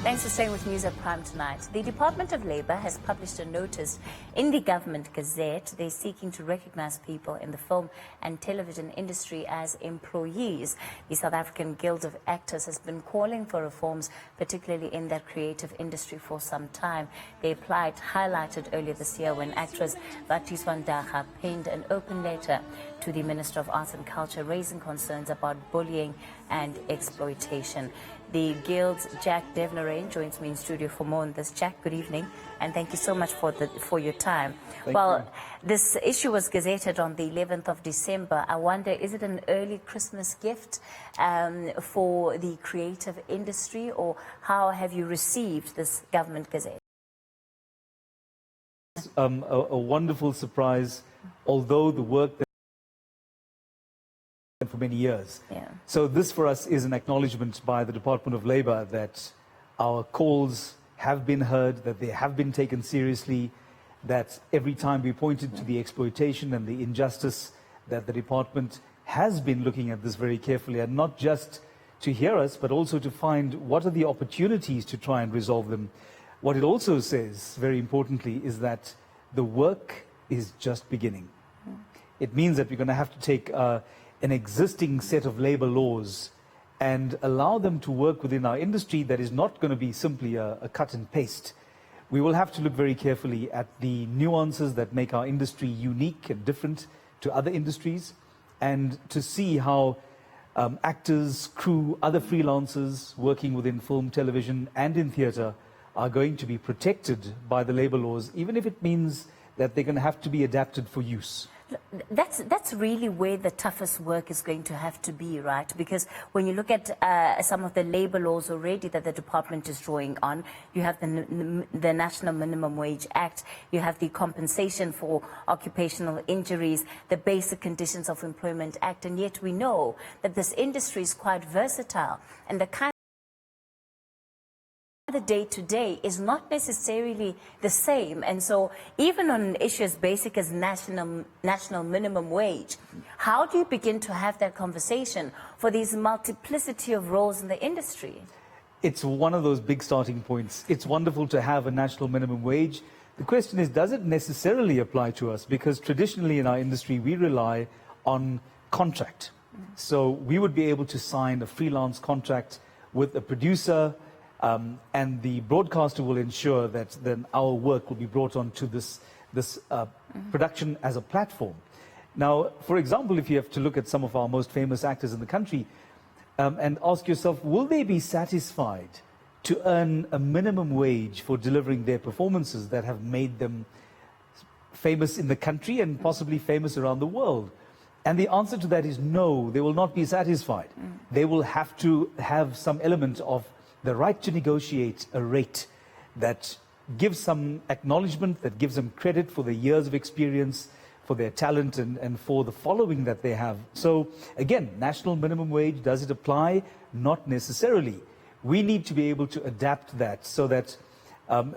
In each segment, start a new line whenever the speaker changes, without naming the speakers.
Thanks for staying with News at Prime tonight. The Department of Labour has published a notice in the Government Gazette. They're seeking to recognise people in the film and television industry as employees. The South African Guild of Actors has been calling for reforms, particularly in that creative industry, for some time. Their plight highlighted earlier this year when actress Vatiswa Ndara penned an open letter to the Minister of Arts and Culture raising concerns about bullying and exploitation. The Guild's Devnarain joins me in studio for more on this. Jack, good evening, and thank you so much for your time.
Thank you.
This issue was gazetted on the 11th of December. I wonder, is it an early Christmas gift for the creative industry, or how have you received this Government Gazette?
A wonderful surprise, although the work that for many years.
Yeah.
So this for us is an acknowledgement by the Department of Labour that our calls have been heard, that they have been taken seriously, that every time we pointed to the exploitation and the injustice, that the department has been looking at this very carefully, and not just to hear us, but also to find what are the opportunities to try and resolve them. What it also says, very importantly, is that the work is just beginning. It means that we're going to have to take an existing set of labor laws and allow them to work within our industry that is not going to be simply a cut and paste. We will have to look very carefully at the nuances that make our industry unique and different to other industries, and to see how actors, crew, other freelancers working within film, television and in theatre are going to be protected by the labor laws, even if it means that they're going to have to be adapted for use.
That's really where the toughest work is going to have to be, right? Because when you look at some of the labor laws already that the department is drawing on, you have the National Minimum Wage Act, you have the Compensation for Occupational Injuries, the Basic Conditions of Employment Act, and yet we know that this industry is quite versatile, and the kind the day-to-day is not necessarily the same. And so even on an issue as basic as national minimum wage, how do you begin to have that conversation for these multiplicity of roles in the industry?
It's one of those big starting points. It's wonderful to have a national minimum wage. The question is, does it necessarily apply to us? Because traditionally in our industry, we rely on contract. So we would be able to sign a freelance contract with a producer, and the broadcaster will ensure that then our work will be brought onto this production as a platform. Now, for example, if you have to look at some of our most famous actors in the country and ask yourself, will they be satisfied to earn a minimum wage for delivering their performances that have made them famous in the country and possibly famous around the world? And the answer to that is no, they will not be satisfied. They will have to have some element of the right to negotiate a rate that gives some acknowledgement, that gives them credit for their years of experience, for their talent and for the following that they have. So again, national minimum wage, does it apply? Not necessarily. We need to be able to adapt that so that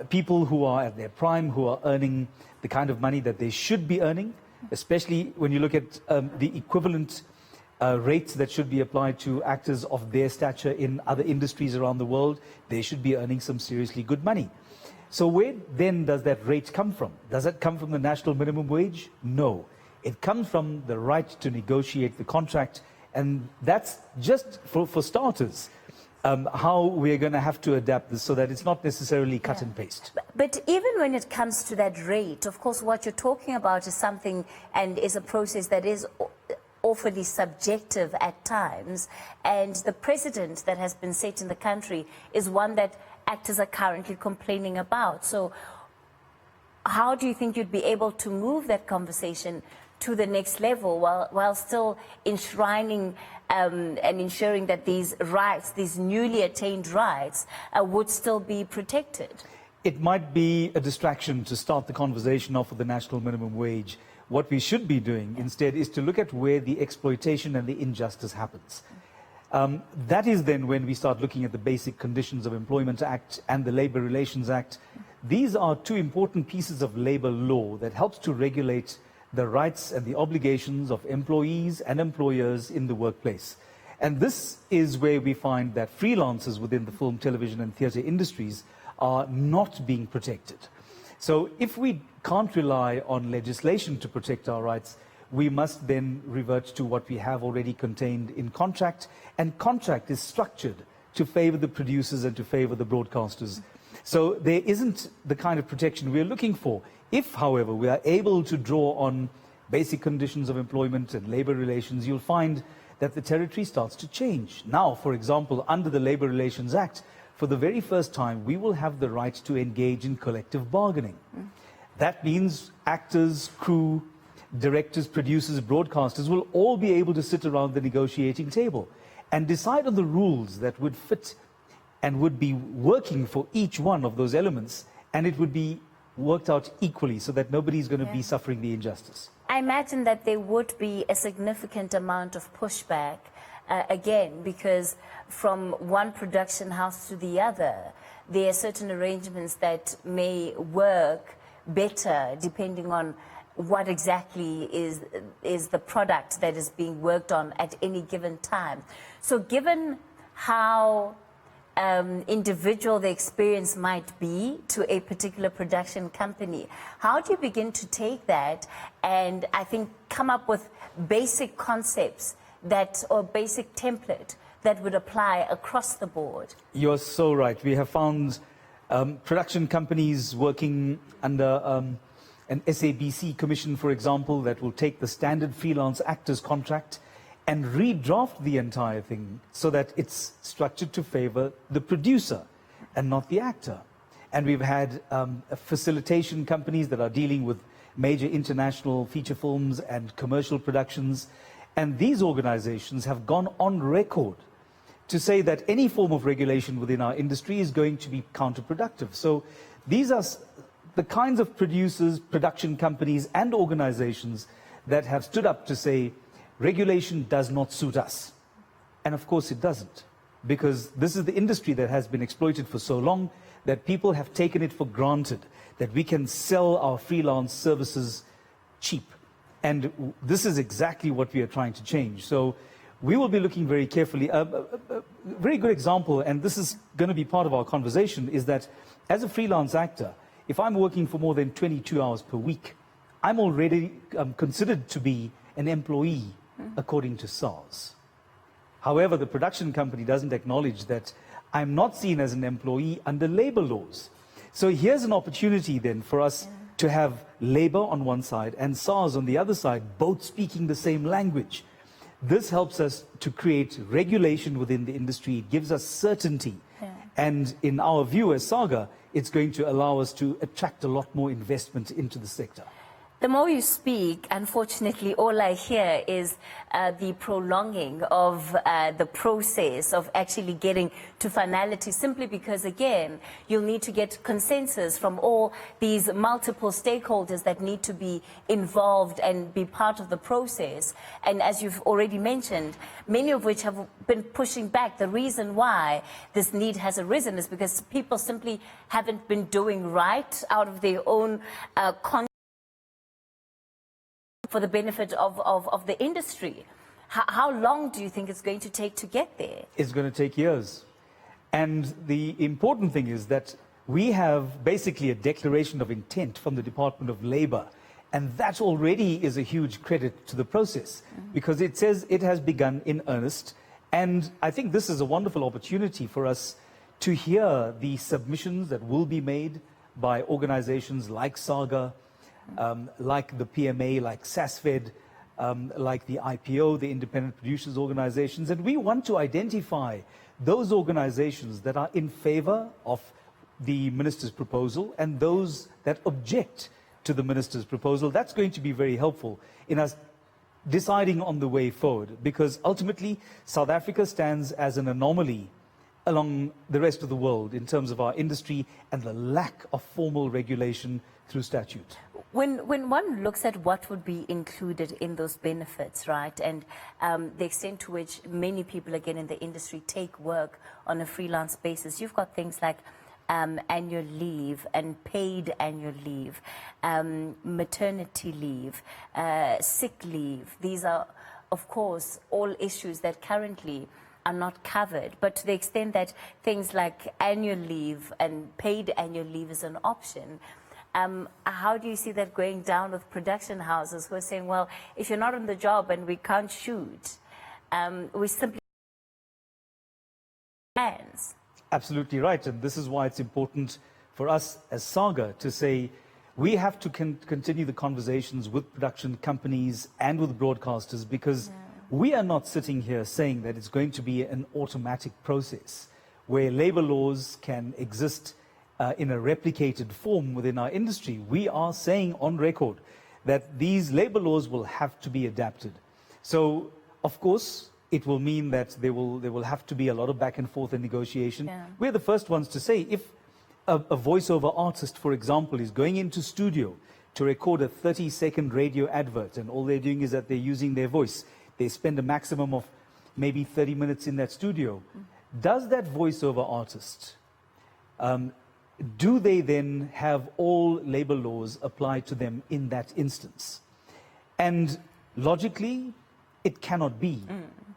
people who are at their prime, who are earning the kind of money that they should be earning, especially when you look at the equivalent rates that should be applied to actors of their stature in other industries around the world, they should be earning some seriously good money. So where then does that rate come from? Does it come from the national minimum wage? No. It comes from the right to negotiate the contract, and that's just for starters. How we're going to have to adapt this so that it's not necessarily cut and paste.
But even when it comes to that rate, of course, what you're talking about is something and is a process that is awfully subjective at times, and the precedent that has been set in the country is one that actors are currently complaining about. So how do you think you'd be able to move that conversation to the next level while still enshrining and ensuring that these rights, these newly attained rights, would still be protected?
It might be a distraction to start the conversation off with the national minimum wage. What we should be doing instead is to look at where the exploitation and the injustice happens. That is then when we start looking at the Basic Conditions of Employment Act and the Labour Relations Act. These are two important pieces of labour law that helps to regulate the rights and the obligations of employees and employers in the workplace. And this is where we find that freelancers within the film, television and theatre industries are not being protected. So if we can't rely on legislation to protect our rights, we must then revert to what we have already contained in contract, and contract is structured to favor the producers and to favor the broadcasters. So there isn't the kind of protection we're looking for. If, however, we are able to draw on basic conditions of employment and labor relations, you'll find that the territory starts to change. Now, for example, under the Labor Relations Act, for the very first time, we will have the right to engage in collective bargaining. That means actors, crew, directors, producers, broadcasters will all be able to sit around the negotiating table and decide on the rules that would fit and would be working for each one of those elements, and it would be worked out equally so that nobody's going to be suffering the injustice.
I imagine that there would be a significant amount of pushback, again, because from one production house to the other, there are certain arrangements that may work better depending on what exactly is the product that is being worked on at any given time. So given how individual the experience might be to a particular production company, how do you begin to take that and I think come up with basic concepts that, or basic template that would apply across the board?
You're so right. We have found production companies working under an SABC commission, for example, that will take the standard freelance actors contract and redraft the entire thing so that it's structured to favor the producer and not the actor. And we've had facilitation companies that are dealing with major international feature films and commercial productions. And these organizations have gone on record to say that any form of regulation within our industry is going to be counterproductive. So these are the kinds of producers, production companies and organizations that have stood up to say regulation does not suit us. And of course it doesn't, because this is the industry that has been exploited for so long that people have taken it for granted that we can sell our freelance services cheap. And this is exactly what we are trying to change. So we will be looking very carefully. A very good example, and this is going to be part of our conversation, is that as a freelance actor, if I'm working for more than 22 hours per week, I'm already considered to be an employee according to SARS. However, the production company doesn't acknowledge that I'm not seen as an employee under labor laws. So here's an opportunity then for us to have labor on one side and SARS on the other side, both speaking the same language. This helps us to create regulation within the industry. It gives us certainty. And in our view as Saga, it's going to allow us to attract a lot more investment into the sector.
The more you speak, unfortunately, all I hear is the prolonging of the process of actually getting to finality, simply because, again, you'll need to get consensus from all these multiple stakeholders that need to be involved and be part of the process. And as you've already mentioned, many of which have been pushing back. The reason why this need has arisen is because people simply haven't been doing right out of their own for the benefit of the industry. How long do you think it's going to take to get there?
It's going to take years. And the important thing is that we have basically a declaration of intent from the Department of Labor. And that already is a huge credit to the process, because it says it has begun in earnest. And I think this is a wonderful opportunity for us to hear the submissions that will be made by organizations like SAGA, like the PMA, like SASFED, like the IPO, the Independent Producers Organizations. And we want to identify those organizations that are in favor of the minister's proposal and those that object to the minister's proposal. That's going to be very helpful in us deciding on the way forward, because ultimately South Africa stands as an anomaly along the rest of the world in terms of our industry and the lack of formal regulation through statute.
When one looks at what would be included in those benefits, right, and the extent to which many people, again, in the industry take work on a freelance basis, you've got things like annual leave and paid annual leave, maternity leave, sick leave. These are of course, all issues that currently are not covered, but to the extent that things like annual leave and paid annual leave is an option, how do you see that going down with production houses who are saying, well, if you're not on the job and we can't shoot, we simply hands?
Absolutely right. And this is why it's important for us as Saga to say we have to continue the conversations with production companies and with broadcasters, because we are not sitting here saying that it's going to be an automatic process where labor laws can exist in a replicated form within our industry. We are saying on record that these labor laws will have to be adapted. So, of course, it will mean that there will have to be a lot of back and forth and negotiation.
Yeah.
We're the first ones to say, if a voiceover artist, for example, is going into studio to record a 30-second radio advert, and all they're doing is that they're using their voice, they spend a maximum of maybe 30 minutes in that studio. Does that voiceover artist, do they then have all labor laws applied to them in that instance? And logically, it cannot be.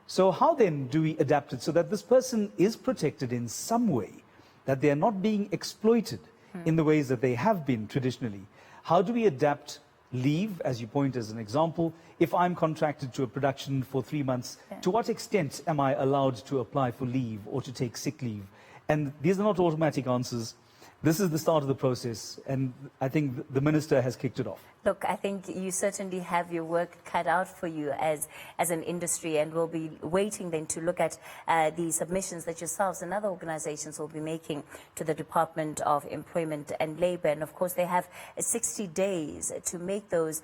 So how then do we adapt it so that this person is protected in some way, that they are not being exploited in the ways that they have been traditionally? How do we adapt leave, as you point as an example? If I'm contracted to a production for 3 months, to what extent am I allowed to apply for leave or to take sick leave? And these are not automatic answers. This is the start of the process, and I think the minister has kicked it off.
Look, I think you certainly have your work cut out for you as an industry, and we'll be waiting then to look at the submissions that yourselves and other organizations will be making to the Department of Employment and Labour. And of course, they have 60 days to make those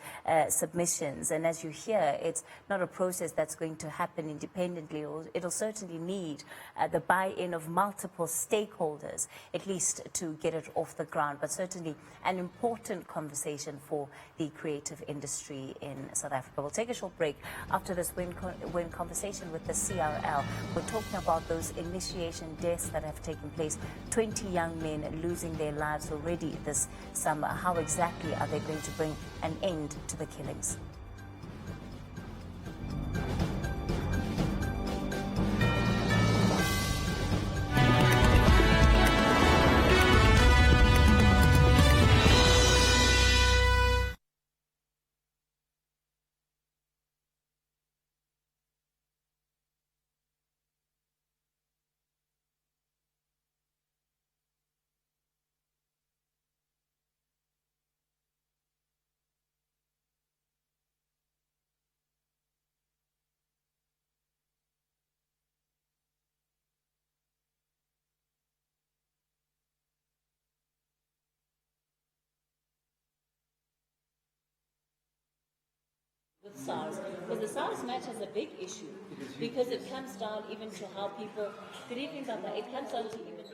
submissions. And as you hear, it's not a process that's going to happen independently. It'll certainly need the buy-in of multiple stakeholders, at least to get it off the ground. But certainly an important conversation for the creative industry in South Africa. We'll take a short break. After this, we're in conversation with the CRL. We're talking about those initiation deaths that have taken place. 20 young men losing their lives already this summer. How exactly are they going to bring an end to the killings? With SARS, because the SARS match is a big issue, because it comes down even to how people, good evening, Papa, it comes down to even